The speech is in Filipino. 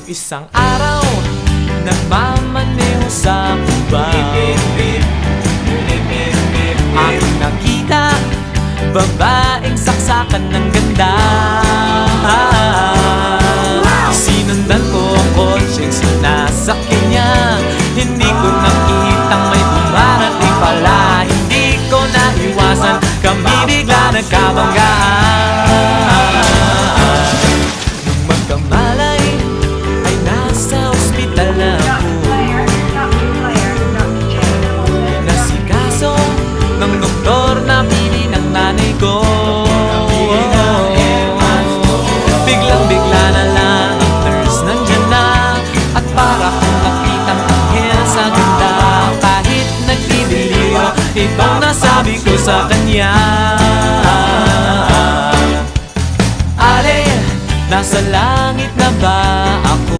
Isang araw, nagmamaneho sa Cuba, aking nakita, babaeng saksakan ng ganda. Sinundan ko ang kotse, sinasakyan niya. Hindi ko nakitang may dumarating pala. Hindi ko naiwasan, kami bigla nagkabanggaan. Nung magkamalay, ay nasa ospital na ako. Nasikaso ng doktor na pili ng nanay ko. Biglang-bigla na lang ang nurse nandyan na, at para kong nakitang anghel sa ganda. Kahit nagdidiliyo, itong nasabi ko sa kanya.